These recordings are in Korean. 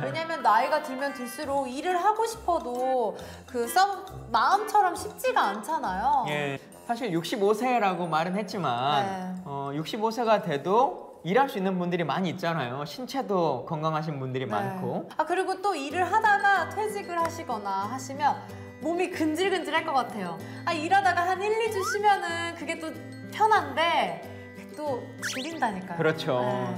왜냐면 나이가 들면 들수록 일을 하고 싶어도 마음처럼 쉽지가 않잖아요. 예, 사실 65세라고 말은 했지만 65세가 돼도 일할 수 있는 분들이 많이 있잖아요. 신체도 건강하신 분들이 많고. 그리고 또 일을 하다가 퇴직을 하시거나 하시면 몸이 근질근질할 것 같아요. 일하다가 한 1, 2주 쉬면은 그게 또 편한데 또 질린다니까요. 그렇죠.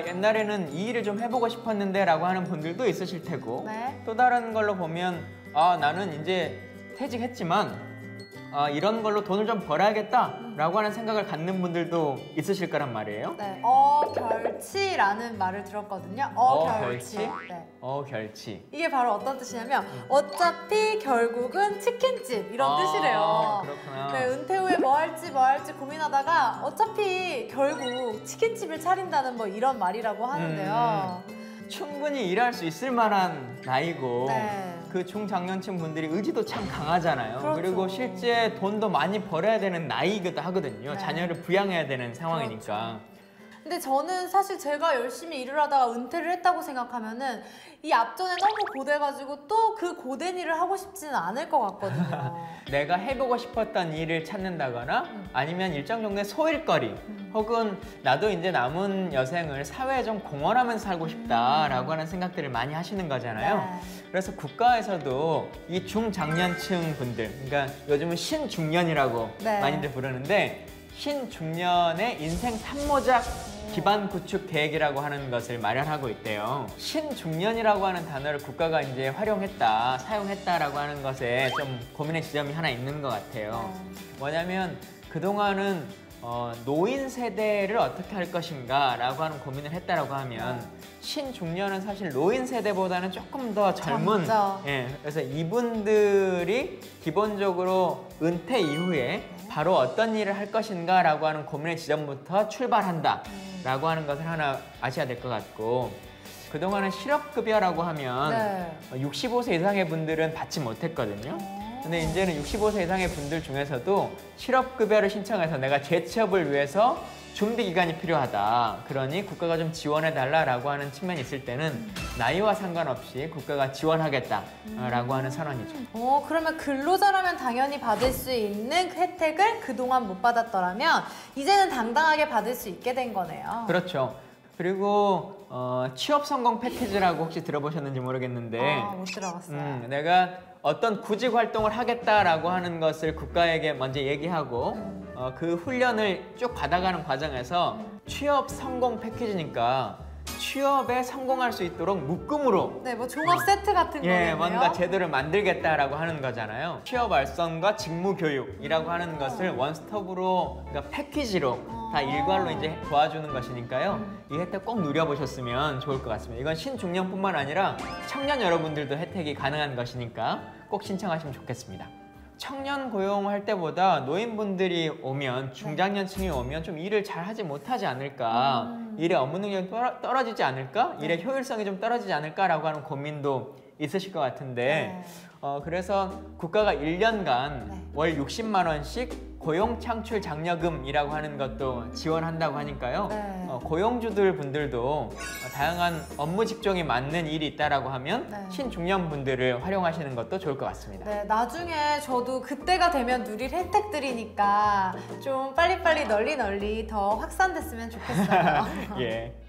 옛날에는 이 일을 좀 해보고 싶었는데 라고 하는 분들도 있으실 테고 또 다른 걸로 보면 나는 이제 퇴직했지만 이런 걸로 돈을 좀 벌어야겠다 라고 하는 생각을 갖는 분들도 있으실 거란 말이에요. 결치라는 말을 들었거든요. 결치? 결치. 이게 바로 어떤 뜻이냐면 어차피 결국은 치킨집 이런 뜻이래요. 그렇구나. 은퇴 후에 뭐 할지 고민하다가 어차피 결국 치킨집을 차린다는 뭐 이런 말이라고 하는데요. 충분히 일할 수 있을 만한 나이고 그 중장년층 분들이 의지도 참 강하잖아요. 그렇죠. 그리고 실제 돈도 많이 벌어야 되는 나이기도 하거든요. 자녀를 부양해야 되는 상황이니까. 그렇죠. 근데 저는 사실 제가 열심히 일을 하다가 은퇴를 했다고 생각하면은 이 앞전에 너무 고돼가지고 또 그 고된 일을 하고 싶지는 않을 것 같거든요. 내가 해보고 싶었던 일을 찾는다거나 아니면 일정 정도의 소일거리 혹은 나도 이제 남은 여생을 사회에 좀 공헌하면서 살고 싶다라고 하는 생각들을 많이 하시는 거잖아요. 그래서 국가에서도 이 중장년층 분들, 그러니까 요즘은 신중년이라고 많이들 부르는데 신중년의 인생 3모작 기반 구축 계획이라고 하는 것을 마련하고 있대요. 신중년이라고 하는 단어를 국가가 이제 활용했다, 사용했다라고 하는 것에 좀 고민의 지점이 하나 있는 것 같아요. 뭐냐면 그동안은 노인 세대를 어떻게 할 것인가 라고 하는 고민을 했다라고 하면 신중년은 사실 노인 세대보다는 조금 더 젊은 그래서 이분들이 기본적으로 은퇴 이후에 바로 어떤 일을 할 것인가 라고 하는 고민의 지점부터 출발한다 라고 하는 것을 하나 아셔야 될 것 같고 그동안은 실업급여라고 하면 65세 이상의 분들은 받지 못했거든요. 근데 이제는 65세 이상의 분들 중에서도 실업급여를 신청해서 내가 재취업을 위해서 준비기간이 필요하다. 그러니 국가가 좀 지원해달라라고 하는 측면이 있을 때는 나이와 상관없이 국가가 지원하겠다라고 하는 선언이죠. 그러면 근로자라면 당연히 받을 수 있는 그 혜택을 그동안 못 받았더라면 이제는 당당하게 받을 수 있게 된 거네요. 그렇죠. 그리고 취업 성공 패키지라고 혹시 들어보셨는지 모르겠는데 못 들어봤어요. 내가 어떤 구직 활동을 하겠다라고 하는 것을 국가에게 먼저 얘기하고 그 훈련을 쭉 받아가는 과정에서 취업 성공 패키지니까 취업에 성공할 수 있도록 묶음으로 뭐 종합 세트 같은 거네요. 뭔가 제도를 만들겠다라고 하는 거잖아요. 취업 알선과 직무 교육이라고 하는 것을 원스톱으로 그러니까 패키지로 다 일괄로 이제 도와주는 것이니까요. 이 혜택 꼭 누려보셨으면 좋을 것 같습니다. 이건 신중년뿐만 아니라 청년 여러분들도 혜택이 가능한 것이니까 꼭 신청하시면 좋겠습니다. 청년 고용할 때보다 노인분들이 오면 중장년층이 오면 좀 일을 잘 하지 못하지 않을까 일의 업무 능력이 떨어지지 않을까 일의 효율성이 좀 떨어지지 않을까라고 하는 고민도 있으실 것 같은데 그래서 국가가 1년간 월 60만 원씩 고용창출 장려금이라고 하는 것도 지원한다고 하니까요. 고용주들 분들도 다양한 업무 직종에 맞는 일이 있다라고 하면 신중년 분들을 활용하시는 것도 좋을 것 같습니다. 나중에 저도 그때가 되면 누릴 혜택들이니까 좀 빨리빨리 널리 더 확산됐으면 좋겠어요. 예.